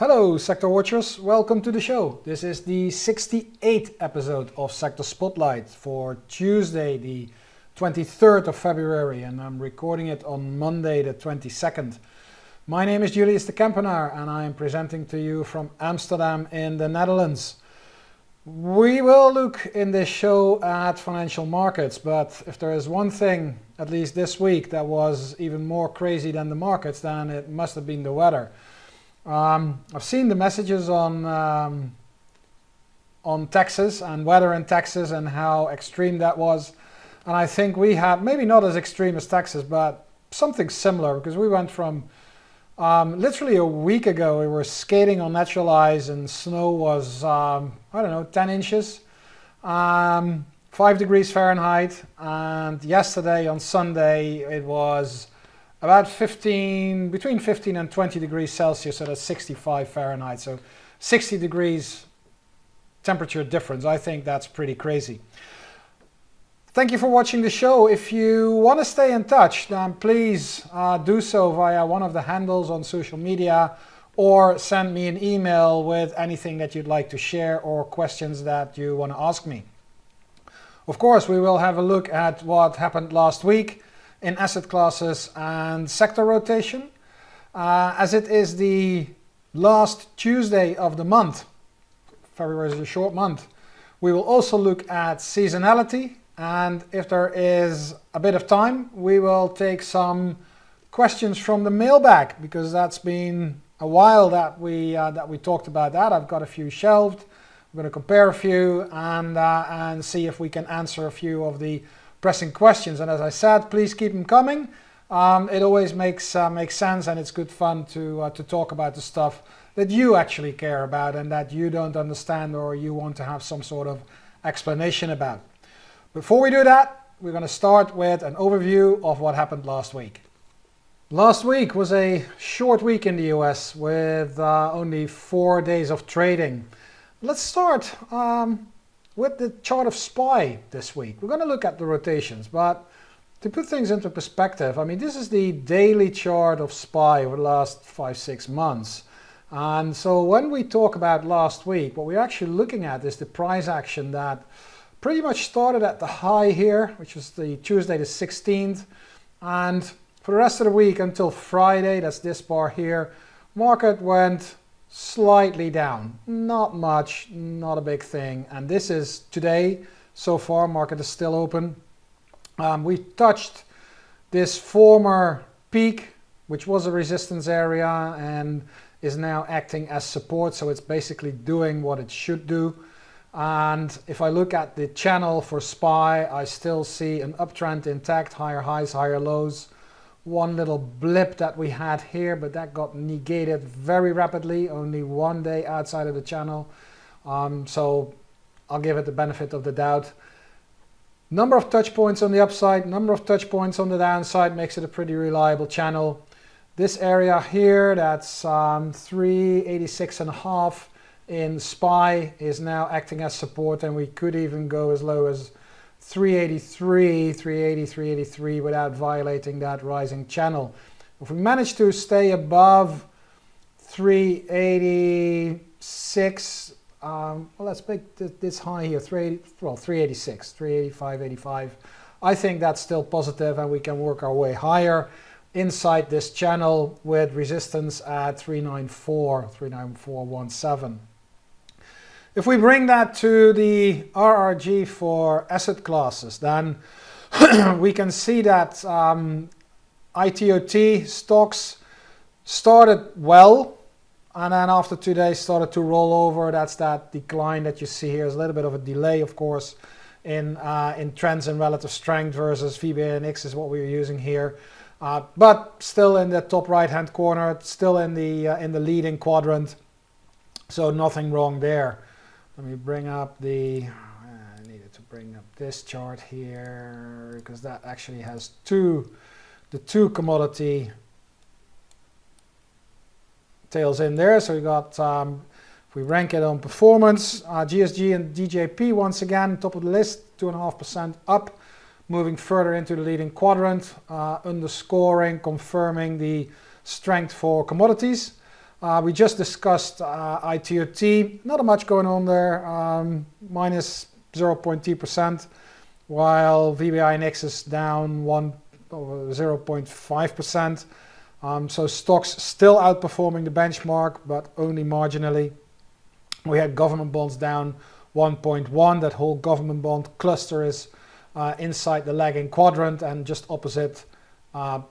Hello Sector Watchers, welcome to the show. This is the 68th episode of Sector Spotlight for Tuesday the 23rd of February, and I'm recording it on Monday the 22nd. My name is Julius de Kempenaer and I am presenting to you from Amsterdam in the Netherlands. We will look in this show at financial markets, but if there is one thing, at least this week, that was even more crazy than the markets, then it must have been the weather. I've seen the messages on Texas and weather in Texas and how extreme that was, and I think we had, maybe not as extreme as Texas, but something similar, because we went from literally a week ago we were skating on natural ice and snow was I don't know, 10 inches, 5 degrees Fahrenheit, and yesterday on Sunday it was about between 15 and 20 degrees Celsius, so that's 65 Fahrenheit, so 60 degrees temperature difference. I think that's pretty crazy. Thank you for watching the show. If you want to stay in touch, then please do so via one of the handles on social media, or send me an email with anything that you'd like to share or questions that you want to ask me. Of course, we will have a look at what happened last week in asset classes and sector rotation. As it is the last Tuesday of the month, February is a short month, we will also look at seasonality, and if there is a bit of time, we will take some questions from the mailbag, because that's been a while that we talked about that. I've got a few shelved. We're going to compare a few and see if we can answer a few of the pressing questions, and as I said, please keep them coming. It always makes sense, and it's good fun to talk about the stuff that you actually care about and that you don't understand or you want to have some sort of explanation about. Before we do that, we're going to start with an overview of what happened last week. Last week was a short week in the US with only 4 days of trading. Let's start with the chart of SPY this week. We're going to look at the rotations, but to put things into perspective, I mean, this is the daily chart of SPY over the last 5-6 months. And so when we talk about last week, what we're actually looking at is the price action that pretty much started at the high here, which was the Tuesday the 16th. And for the rest of the week until Friday, that's this bar here, market went slightly down, not much, not a big thing, and this is today. So far, market is still open. We touched this former peak, which was a resistance area and is now acting as support, so it's basically doing what it should do. And if I look at the channel for SPY, I still see an uptrend intact, higher highs, higher lows. One little blip that we had here, but that got negated very rapidly, only 1 day outside of the channel. So I'll give it the benefit of the doubt. Number of touch points on the upside, number of touch points on the downside makes it a pretty reliable channel. This area here, that's 386.5 in SPY, is now acting as support, and we could even go as low as 380, 383 without violating that rising channel. If we manage to stay above 386, well, let's make this high here, 386, 385, 85. I think that's still positive, and we can work our way higher inside this channel with resistance at 394.17. If we bring that to the RRG for asset classes, then we can see that ITOT stocks started well, and then after 2 days started to roll over. That's that decline that you see here. There's a little bit of a delay, of course, in trends and relative strength versus VBNX is what we're using here. But still in the top right-hand corner, still in the leading quadrant, so nothing wrong there. Let me bring up I needed to bring up this chart here, because that actually has the two commodity tails in there. So we got, if we rank it on performance, GSG and DJP once again top of the list, 2.5% up, moving further into the leading quadrant, underscoring, confirming the strength for commodities. We just discussed ITOT, not much going on there, minus 0.2%, while VBINX is down 0.5%. So stocks still outperforming the benchmark, but only marginally. We had government bonds down 1.1. That whole government bond cluster is inside the lagging quadrant, and just opposite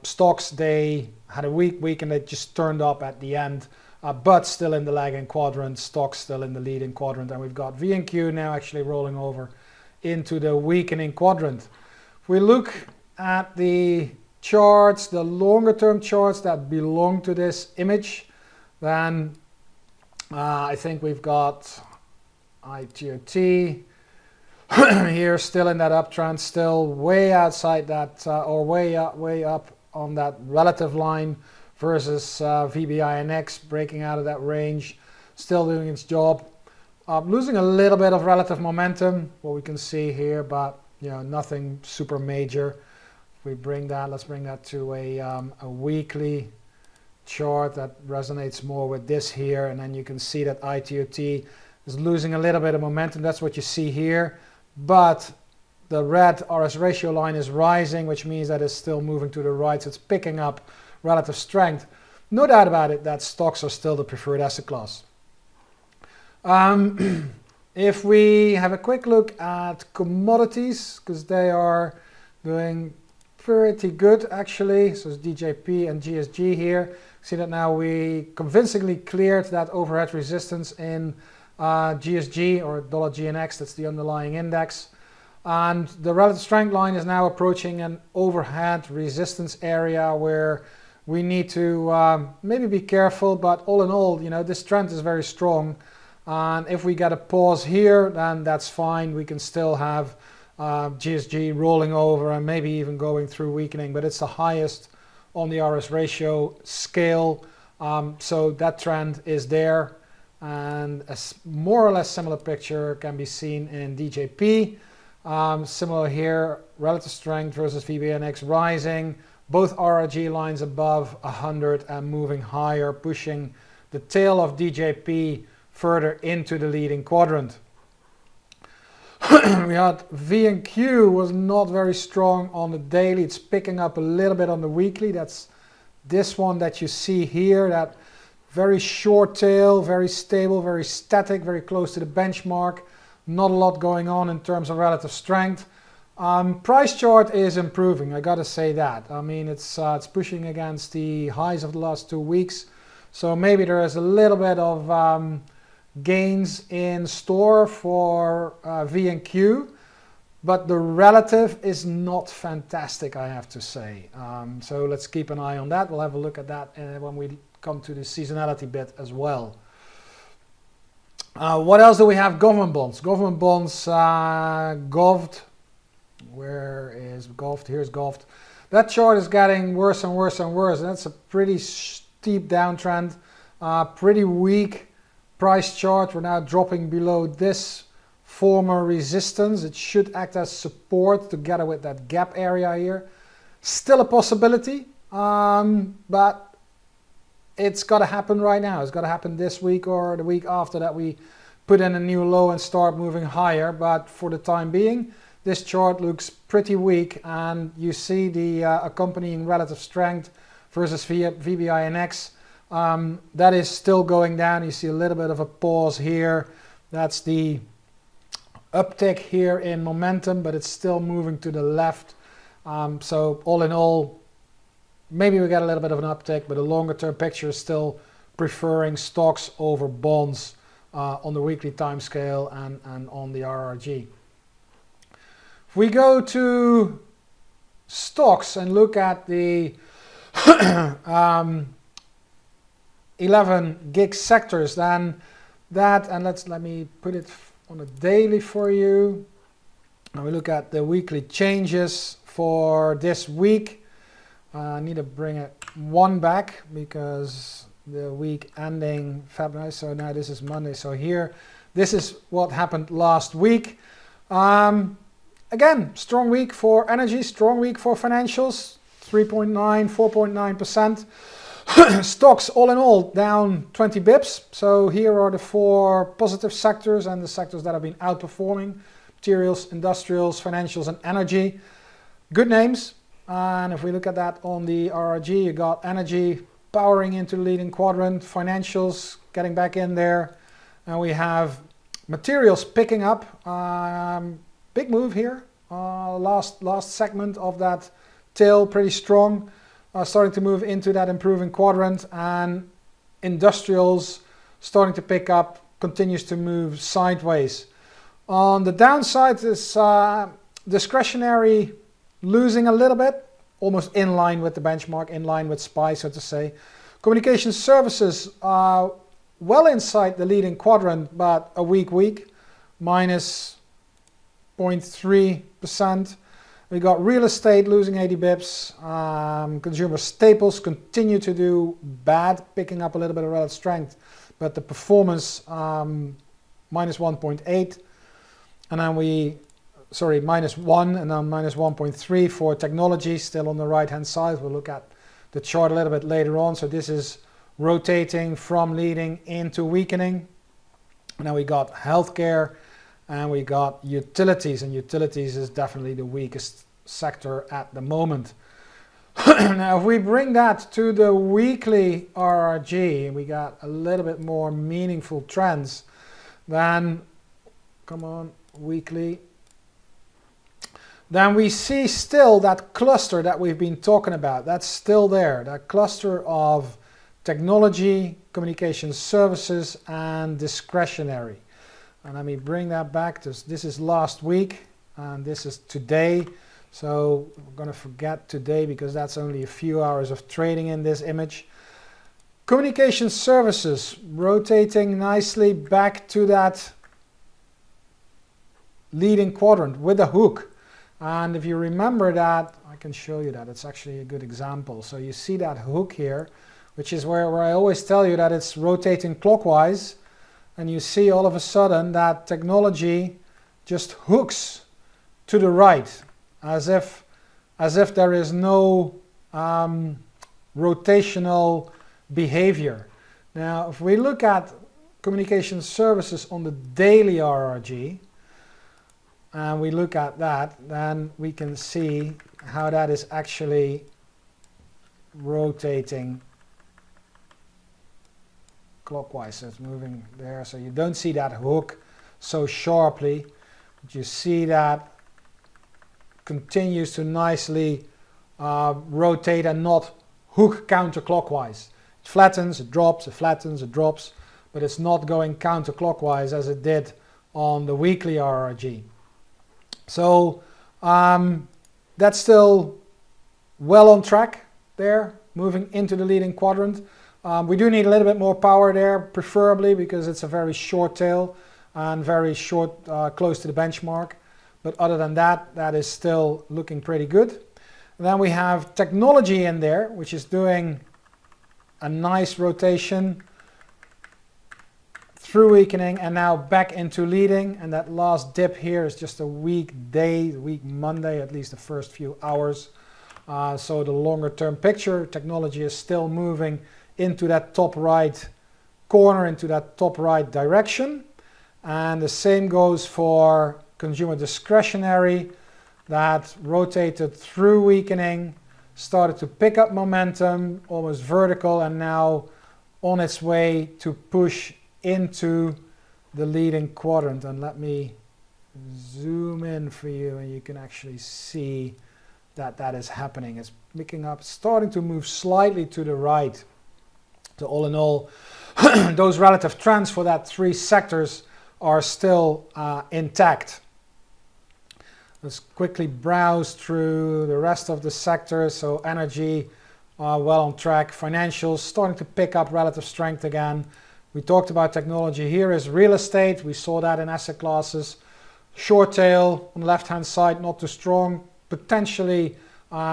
stocks, they had a weak week and they just turned up at the end, but still in the lagging quadrant, stocks still in the leading quadrant, and we've got VNQ now actually rolling over into the weakening quadrant. If we look at the charts, the longer term charts that belong to this image, then I think we've got ITOT here still in that uptrend, still way outside that or way up on that relative line versus VBINX, breaking out of that range, still doing its job. Losing a little bit of relative momentum, what we can see here, but nothing super major. If we bring that, let's bring that to a weekly chart that resonates more with this here, and then you can see that ITOT is losing a little bit of momentum. That's what you see here, but the red RS ratio line is rising, which means that it's still moving to the right, so it's picking up relative strength. No doubt about it that stocks are still the preferred asset class. If we have a quick look at commodities, because they are doing pretty good actually, so it's DJP and GSG here. See that now we convincingly cleared that overhead resistance in GSG, or $GNX, that's the underlying index. And the relative strength line is now approaching an overhead resistance area where we need to maybe be careful, but all in all, this trend is very strong. And if we get a pause here, then that's fine. We can still have GSG rolling over and maybe even going through weakening, but it's the highest on the RS ratio scale. So that trend is there, and a more or less similar picture can be seen in DJP. Similar here, relative strength versus VBNX rising, both RRG lines above 100 and moving higher, pushing the tail of DJP further into the leading quadrant. We had VNQ was not very strong on the daily. It's picking up a little bit on the weekly. That's this one that you see here, that very short tail, very stable, very static, very close to the benchmark. Not a lot going on in terms of relative strength. Price chart is improving, I gotta say that. I mean, it's pushing against the highs of the last 2 weeks. So maybe there is a little bit of gains in store for VNQ, but the relative is not fantastic, I have to say. So let's keep an eye on that. We'll have a look at that when we come to the seasonality bit as well. What else do we have? Government bonds. Government bonds, goved. Where is goved? Here's goved. That chart is getting worse and worse and worse. That's a pretty steep downtrend, pretty weak price chart. We're now dropping below this former resistance. It should act as support together with that gap area here. Still a possibility, but it's got to happen right now. It's got to happen this week or the week after that we put in a new low and start moving higher. But for the time being, this chart looks pretty weak, and you see the accompanying relative strength versus VBINX. That is still going down. You see a little bit of a pause here. That's the uptick here in momentum, but it's still moving to the left. So all in all, maybe we get a little bit of an uptick, but the longer term picture is still preferring stocks over bonds on the weekly time scale and on the RRG. If we go to stocks and look at the 11 gig sectors, then that, and let me put it on a daily for you. Now we look at the weekly changes for this week. I need to bring it one back because the week ending February, so now this is Monday. So here, this is what happened last week. Again, strong week for energy, strong week for financials, 3.9, 4.9%. Stocks all in all down 20 bips. So here are the 4 positive sectors and the sectors that have been outperforming: materials, industrials, financials, and energy. Good names. And if we look at that on the RRG, you got energy powering into the leading quadrant, financials getting back in there, and we have materials picking up. Big move here. Last segment of that tail pretty strong. Starting to move into that improving quadrant, and industrials starting to pick up, continues to move sideways. On the downside is discretionary losing a little bit, almost in line with the benchmark, in line with SPY, so to say. Communication services are well inside the leading quadrant, but a weak, minus 0.3%. We got real estate losing 80 bips. Consumer staples continue to do bad, picking up a little bit of relative strength, but the performance minus 1.8, and then minus 1, and then minus 1.3 for technology, still on the right hand side. We'll look at the chart a little bit later on. So this is rotating from leading into weakening. And then we got healthcare, and we got utilities, and utilities is definitely the weakest sector at the moment. Now if we bring that to the weekly RRG, we got a little bit more meaningful trends, then, come on, weekly, then we see still that cluster that we've been talking about. That's still there, that cluster of technology, communication services, and discretionary. And let me bring that back. This is last week, and this is today. So we're going to forget today because that's only a few hours of trading in this image. Communication services rotating nicely back to that leading quadrant with a hook. And if you remember that, I can show you that. It's actually a good example. So you see that hook here, which is where I always tell you that it's rotating clockwise. And you see all of a sudden that technology just hooks to the right, as if there is no rotational behavior. Now, if we look at communication services on the daily RRG, and we look at that, then we can see how that is actually rotating clockwise. So it's moving there, so you don't see that hook so sharply, but you see that continues to nicely rotate and not hook counterclockwise. It flattens, it drops, it flattens, it drops, but it's not going counterclockwise as it did on the weekly RRG. So that's still well on track there, moving into the leading quadrant. We do need a little bit more power there, preferably because it's a very short tail and very short, close to the benchmark. But other than that, that is still looking pretty good. And then we have technology in there, which is doing a nice rotation through weakening and now back into leading. And that last dip here is just a weak day, weak Monday, at least the first few hours. So the longer term picture, technology is still moving into that top right corner, into that top right direction. And the same goes for consumer discretionary, that rotated through weakening, started to pick up momentum, almost vertical, and now on its way to push into the leading quadrant. And let me zoom in for you, and you can actually see that that is happening. It's picking up, starting to move slightly to the right. So all in all, those relative trends for that 3 sectors are still intact. Let's quickly browse through the rest of the sectors. So energy, well on track. Financials starting to pick up relative strength again. We talked about technology. Here is real estate. We saw that in asset classes. Short tail on the left-hand side, not too strong. Potentially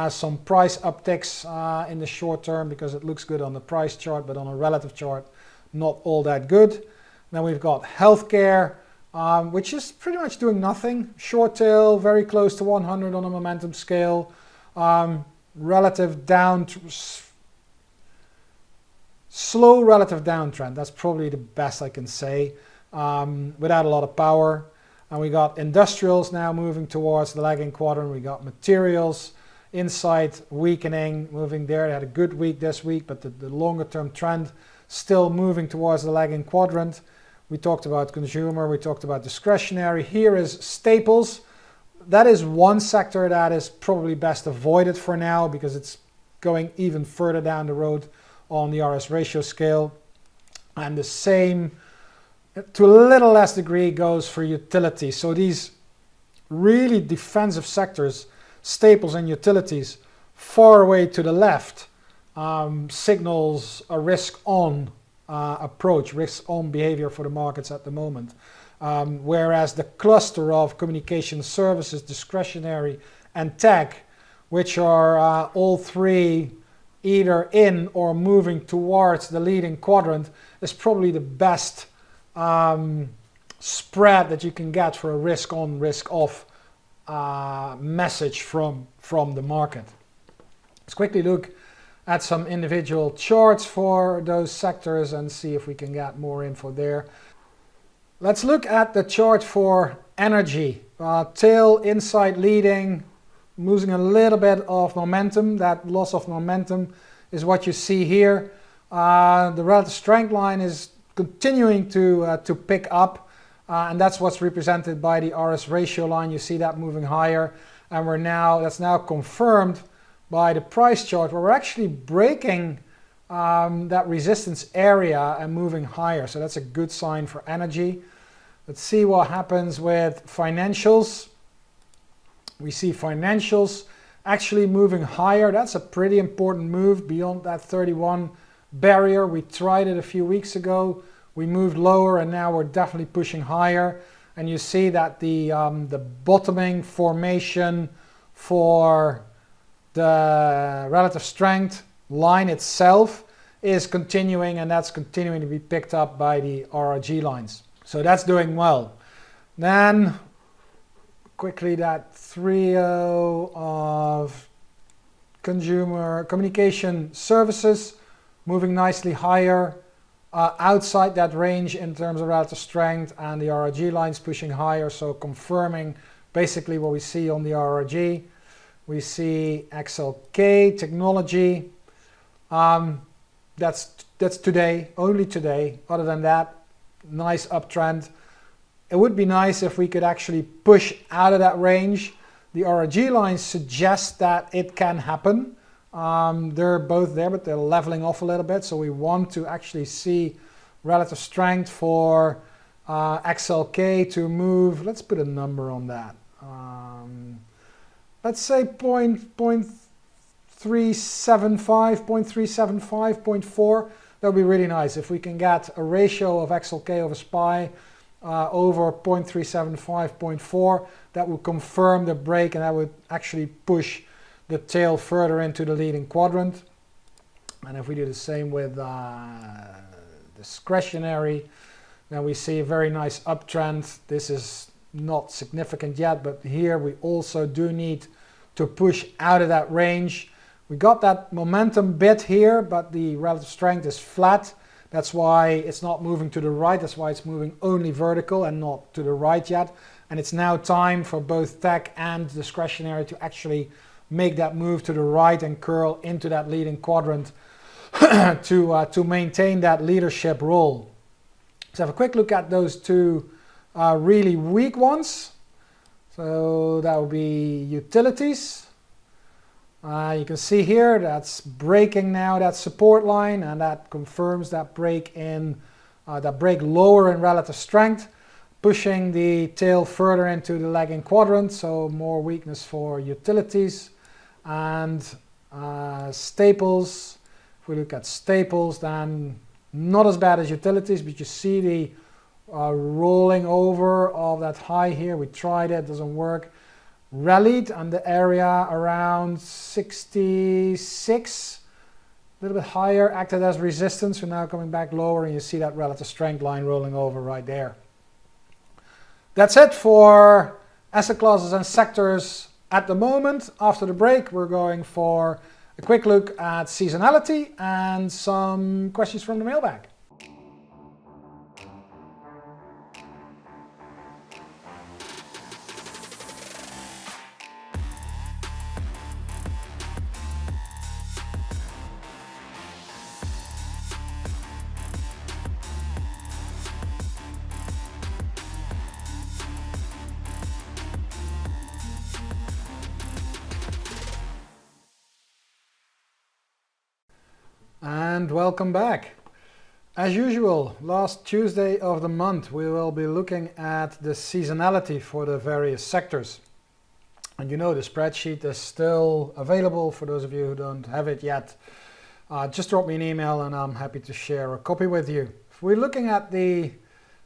some price upticks in the short term because it looks good on the price chart, but on a relative chart, not all that good. Then we've got healthcare, which is pretty much doing nothing. Short tail, very close to 100 on a momentum scale. Relative down, slow relative downtrend. That's probably the best I can say, without a lot of power. And we got industrials now moving towards the lagging quadrant. We got materials inside weakening, moving there. They had a good week this week, but the longer term trend still moving towards the lagging quadrant. We talked about consumer, we talked about discretionary. Here is staples. That is one sector that is probably best avoided for now because it's going even further down the road on the RS ratio scale. And the same, to a little less degree, goes for utilities. So these really defensive sectors, staples and utilities, far away to the left, signals a risk-on approach, risk-on behavior for the markets at the moment. Whereas the cluster of communication services, discretionary, and tech, which are all three either in or moving towards the leading quadrant, is probably the best spread that you can get for a risk-on, risk-off message from the market. Let's quickly look at some individual charts for those sectors and see if we can get more info there. Let's look at the chart for energy. Tail inside leading, losing a little bit of momentum. That loss of momentum is what you see here. The relative strength line is continuing to pick up, and that's what's represented by the RS ratio line. You see that moving higher, and that's now confirmed by the price chart, where we're actually breaking that resistance area and moving higher. So that's a good sign for energy. Let's see what happens with financials. We see financials actually moving higher. That's a pretty important move beyond that 31 barrier. We tried it a few weeks ago. We moved lower, and now we're definitely pushing higher. And you see that the bottoming formation for the relative strength line itself is continuing, and that's continuing to be picked up by the RRG lines. So that's doing well. Then quickly, that trio of consumer communication services moving nicely higher, outside that range in terms of relative strength, and the RRG lines pushing higher, so confirming basically what we see on the RRG. We see XLK technology. That's today, only today. Other than that, nice uptrend. It would be nice if we could actually push out of that range. The RRG lines suggest that it can happen. They're both there, but they're leveling off a little bit. So we want to actually see relative strength for XLK to move. Let's put a number on that. Let's say 0.375, 0.4. That would be really nice. If we can get a ratio of XLK over SPY over 0.375, 0.4, that would confirm the break, and that would actually push the tail further into the leading quadrant. And if we do the same with discretionary, then we see a very nice uptrend. This is not significant yet, but here we also do need to push out of that range. We got that momentum bit here, but the relative strength is flat. That's why it's not moving to the right. That's why it's moving only vertical and not to the right yet. And it's now time for both tech and discretionary to actually make that move to the right and curl into that leading quadrant to maintain that leadership role. Let's have a quick look at those two really weak ones. So that would be utilities. You can see here that's breaking now that support line, and that confirms that break lower in relative strength, pushing the tail further into the lagging quadrant. So more weakness for utilities. And staples. If we look at staples, then not as bad as utilities, but you see the rolling over of that high here. We tried it, doesn't work. Rallied on the area around 66, a little bit higher, acted as resistance. We're now coming back lower, and you see that relative strength line rolling over right there. That's it for asset classes and sectors at the moment. After the break, we're going for a quick look at seasonality and some questions from the mailbag. And welcome back. As usual, last Tuesday of the month we will be looking at the seasonality for the various sectors. And you know the spreadsheet is still available for those of you who don't have it yet. Just drop me an email and I'm happy to share a copy with you. If we're looking at the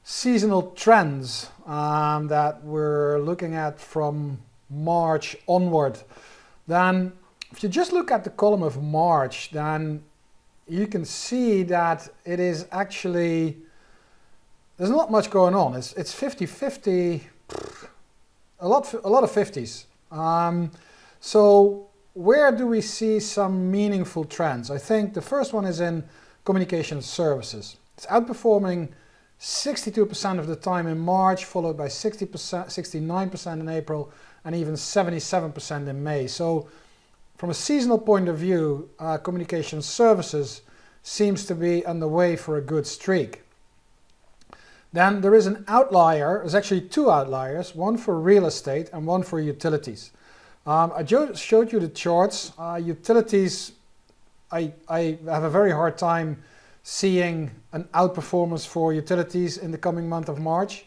seasonal trends that we're looking at from March onward, then if you just look at the column of March, then you can see that it is actually, there's not much going on. It's 50-50, a lot of 50s. So where do we see some meaningful trends? I think the first one is in communication services. It's outperforming 62% of the time in March, followed by 60%, 69% in April, and even 77% in May. So from a seasonal point of view, communication services seems to be on the way for a good streak. Then there is an outlier, there's actually two outliers, one for real estate and one for utilities. I just showed you the charts. Utilities, I have a very hard time seeing an outperformance for utilities in the coming month of March.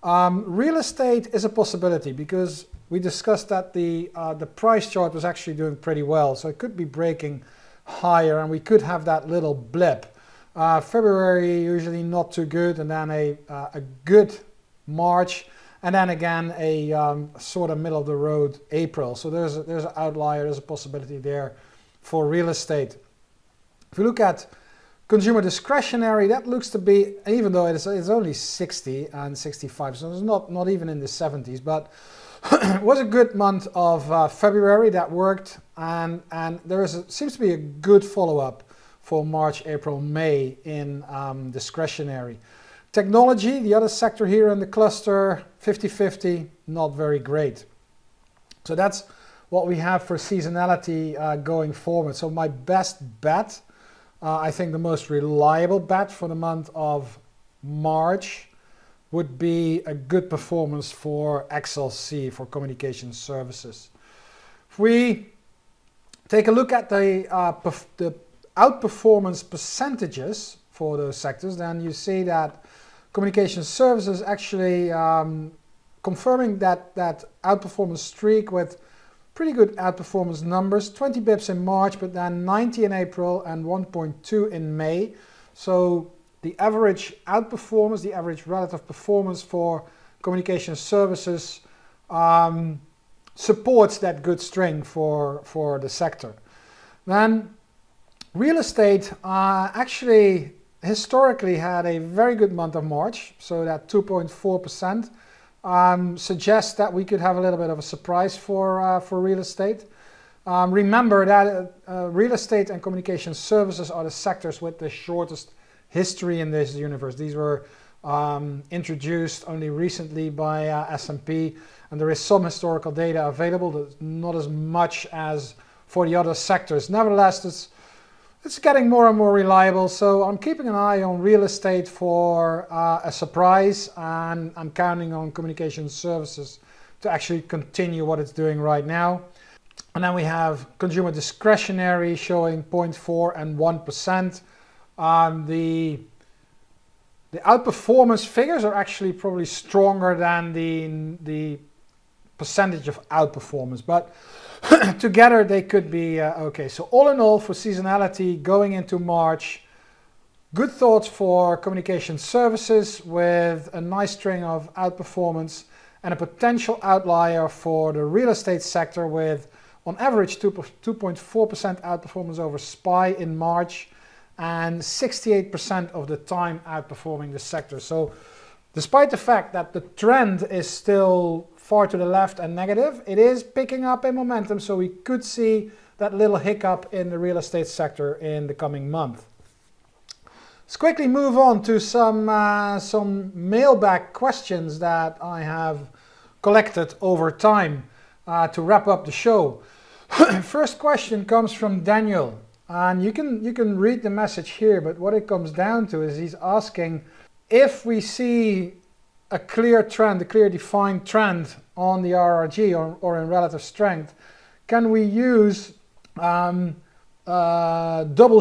Real estate is a possibility because we discussed that the price chart was actually doing pretty well, so it could be breaking higher and we could have that little blip. February usually not too good, and then a good March, and then again a sort of middle of the road April. So there's an outlier, there's a possibility there for real estate. If you look at consumer discretionary, that looks to be, even though it's only 60 and 65, so it's not even in the 70s, but it was a good month of February that worked, and there seems to be a good follow-up for March, April, May in discretionary. Technology, the other sector here in the cluster, 50-50, not very great. So that's what we have for seasonality going forward. So my best bet, I think the most reliable bet for the month of March would be a good performance for XLC, for communication services. If we take a look at the outperformance percentages for those sectors, then you see that communication services actually confirming that outperformance streak with pretty good outperformance numbers, 20 bips in March, but then 90 in April and 1.2 in May. So the average outperformance, the average relative performance for communication services supports that good string for the sector. Then real estate actually historically had a very good month of March, so that 2.4% suggests that we could have a little bit of a surprise for real estate. Remember that real estate and communication services are the sectors with the shortest history in this universe. These were introduced only recently by S&P, and there is some historical data available, not as much as for the other sectors. Nevertheless, it's getting more and more reliable, so I'm keeping an eye on real estate for a surprise, and I'm counting on communication services to actually continue what it's doing right now. And then we have consumer discretionary showing 0.4 and 1%. The outperformance figures are actually probably stronger than the percentage of outperformance, but together they could be okay. So all in all, for seasonality going into March, good thoughts for communication services with a nice string of outperformance, and a potential outlier for the real estate sector with on average 2.4% outperformance over SPY in March, and 68% of the time outperforming the sector. So despite the fact that the trend is still far to the left and negative, it is picking up in momentum, so we could see that little hiccup in the real estate sector in the coming month. Let's quickly move on to some mailbag questions that I have collected over time to wrap up the show. First question comes from Daniel, and you can read the message here, but what it comes down to is he's asking if we see a clear trend, a clear defined trend on the RRG or in relative strength, can we use double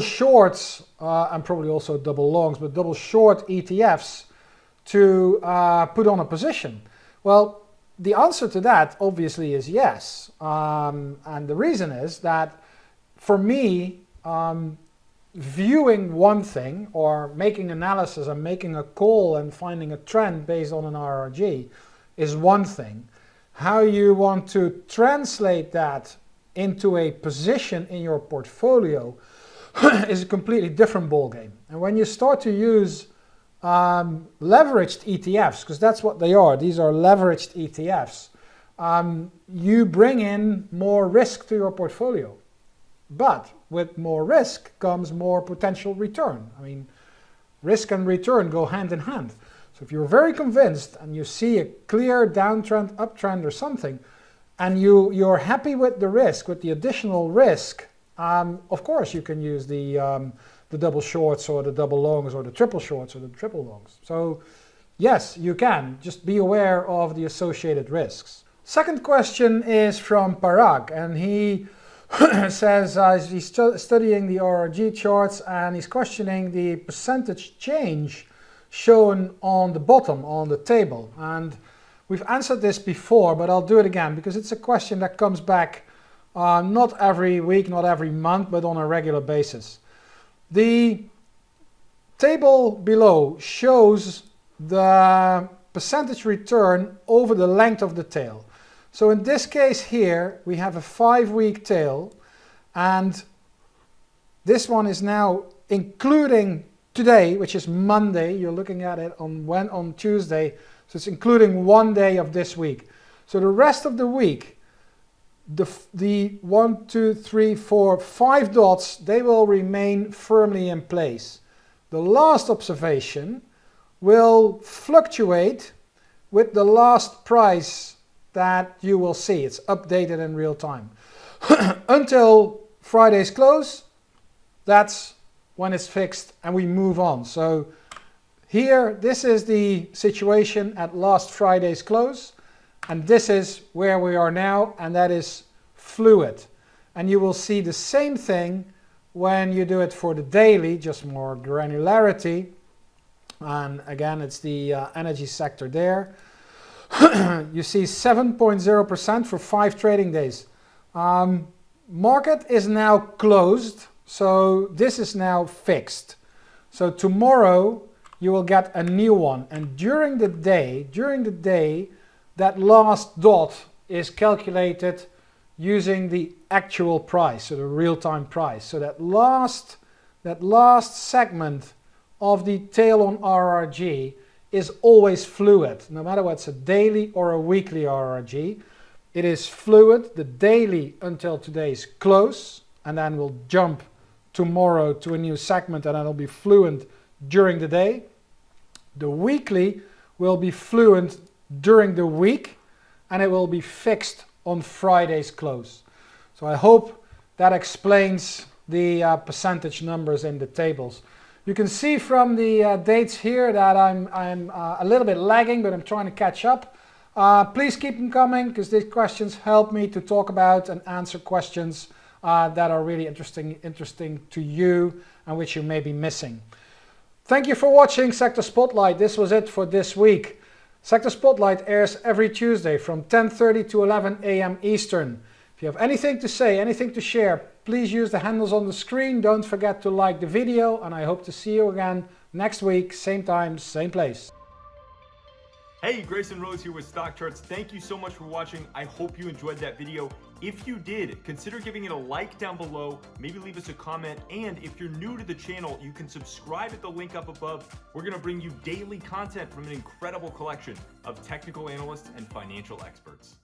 shorts and probably also double longs, but double short ETFs to put on a position? Well, the answer to that obviously is yes. And the reason is that for me, viewing one thing or making analysis and making a call and finding a trend based on an RRG is one thing. How you want to translate that into a position in your portfolio is a completely different ballgame. And when you start to use leveraged ETFs, because that's what they are, these are leveraged ETFs, you bring in more risk to your portfolio. But with more risk comes more potential return. I mean, risk and return go hand in hand. So if you're very convinced and you see a clear downtrend, uptrend or something, and you're happy with the risk, with the additional risk, of course you can use the double shorts or the double longs or the triple shorts or the triple longs. So yes, you can. Just be aware of the associated risks. Second question is from Parag, and he says he's studying the RRG charts and he's questioning the percentage change shown on the bottom on the table. And we've answered this before, but I'll do it again because it's a question that comes back not every week, not every month, but on a regular basis. The table below shows the percentage return over the length of the tail. So in this case here, we have a 5-week tail, and this one is now including today, which is Monday. You're looking at it on Tuesday, so it's including 1 day of this week. So the rest of the week, the 1, 2, 3, 4, 5 dots, they will remain firmly in place. The last observation will fluctuate with the last price that you will see. It's updated in real time. Until Friday's close, that's when it's fixed and we move on. So here, this is the situation at last Friday's close, and this is where we are now, and that is fluid. And you will see the same thing when you do it for the daily, just more granularity. And again, it's the energy sector there. You see 7.0% for 5 trading days. Market is now closed, so this is now fixed. So tomorrow you will get a new one, and during the day, that last dot is calculated using the actual price, so the real-time price. So that last segment of the tail on RRG is always fluid, no matter whether it's a daily or a weekly RRG. It is fluid, the daily until today's close, and then we'll jump tomorrow to a new segment, and then it'll be fluid during the day. The weekly will be fluid during the week, and it will be fixed on Friday's close. So I hope that explains the percentage numbers in the tables. You can see from the dates here that I'm a little bit lagging, but I'm trying to catch up. Please keep them coming, because these questions help me to talk about and answer questions that are really interesting to you and which you may be missing. Thank you for watching Sector Spotlight. This was it for this week. Sector Spotlight airs every Tuesday from 10:30 to 11 a.m. Eastern. If you have anything to say, anything to share, please use the handles on the screen. Don't forget to like the video, and I hope to see you again next week, same time, same place. Hey, Grayson Rose here with StockCharts. Thank you so much for watching. I hope you enjoyed that video. If you did, consider giving it a like down below, maybe leave us a comment, and if you're new to the channel, you can subscribe at the link up above. We're gonna bring you daily content from an incredible collection of technical analysts and financial experts.